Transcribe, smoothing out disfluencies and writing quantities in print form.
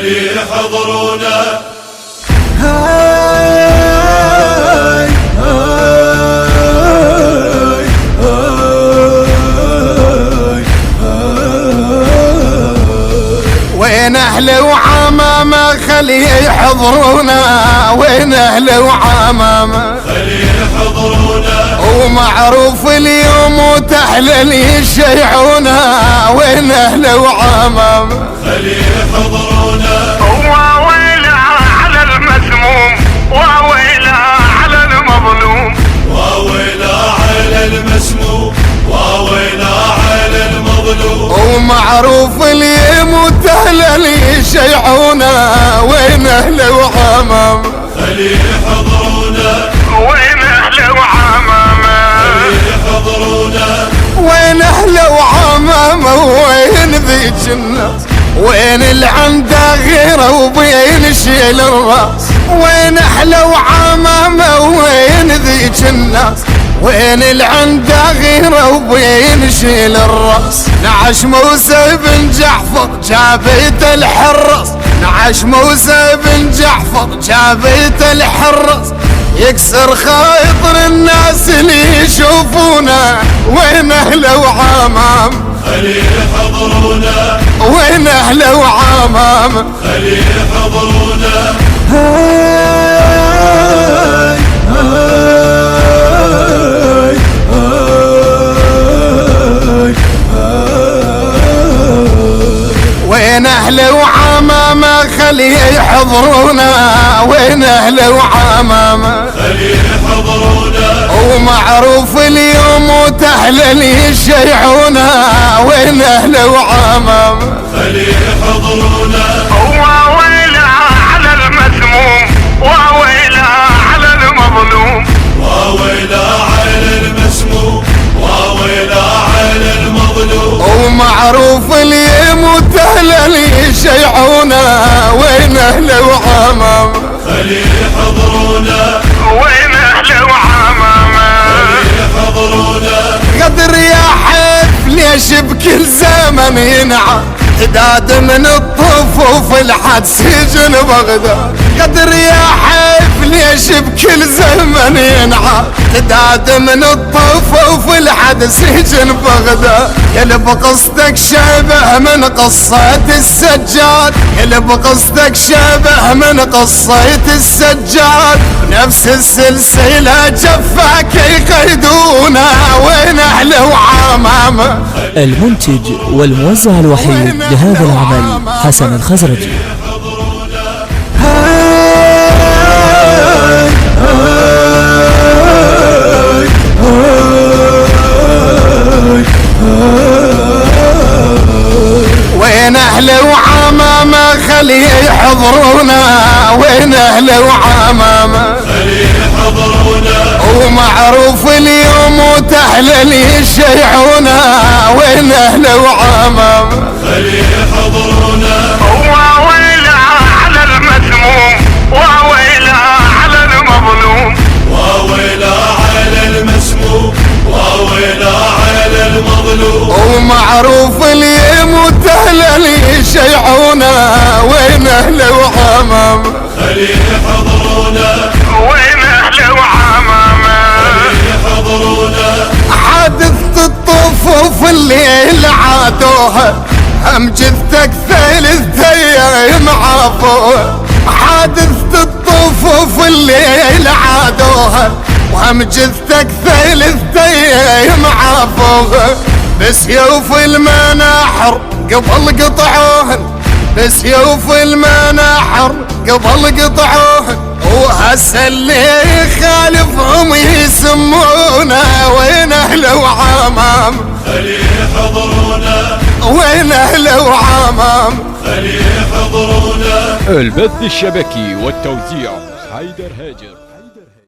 خلي يحضرونا. وين أهل وعمامة خلي يحضرونا، وين أهل وعمامة خلي يحضرونا. ومعروف اليوم وتحلل يشيعونا، وين أهل وعمامة خلي يحضرونا. وويلا على المسموم، وويلا على المظلوم، وويلا على المسموم، وويلا على المظلوم. ومعروف اليوم وتحلل يشيعونا، وين أهل وعمامة خلي يحضرونا. وين أهل وعمامة خلي يحضرونا. وين أهل وعمامة وين ذيك الناس، وين اللي عنده غيره وبين شيل الراس. وين أهل وعمامة وين ذيك الناس، وين اللي عنده غيره وبين شيل الراس. نعش موسى بن جعفر جابيت الحرص، نعش موسى بن جعفر جابيت الحرص، يكسر خاطر الناس اللي يشوفونا. وين أهل وعمام خلي يحضرونا. وين أهل وعمام خلي يحضرونا. وين أهل وعمامة خلي يحضرونا، وين أهل وعمامة خلي يحضرونا. ومعروف اليوم وتحلل يشيعونا، وين أهل وعمامة خلي يحضرونا. وويلا على المسموم، وويلا على المظلوم، وويلا على المسموم، وويلا على المظلوم. ومعروف اليوم وتحلل يشيعونا، وين أهل وعمامة خلي يحضرونا. وين أهل وعمامة خلي يحضرونا. قدر يا حيف ليش بكل زمن ينعى، تعداد من الطفوف لحد سجن بغداد. قدر يا حيف ليش بكل زمن ينعى، تعداد من الطفوف لحد سجن بغداد. يلب قصدك شبه من قصة السجاد، يلب قصدك شبه من قصة السجاد. نفس السلسلة جفاك يقيدونا، وين أهل وعمامة. المنتج والموزع الوحيد لهذا العمل حسن الخزرجي. وين أهل وعمامة خلي يحضرونا، وين أهل وعمامة خلي يحضرونا. ومعروف اليوم وتحلل يشيعونا، وين أهل وعمامة خلي يحضرونا. وويلا على المسموم، وويلا على المظلوم، وويلا على المسموم، وويلا على المظلوم. ومعروف اليوم وتحلل يشيعونا، وين أهل وعمامة خلي يحضرونا. وين أهل وعمامة خلي يحضرونا. حادثة الطفوف الليل عادوها، هم جثتك 3 أيام عافوها. حادثة الطفوف الليل عادوها، وهم جثتك 3 أيام عافوها. بسيوف المناحر قبل قطعوهن، بسيوف المناحر قبل قطعوهن. وهسه اللي يخالفهم يسمونا، وين أهل وعمام خلي يحضرونا. وين أهل وعمام. خلي يحضرونا. البث الشبكي والتوزيع حيدر هاجر.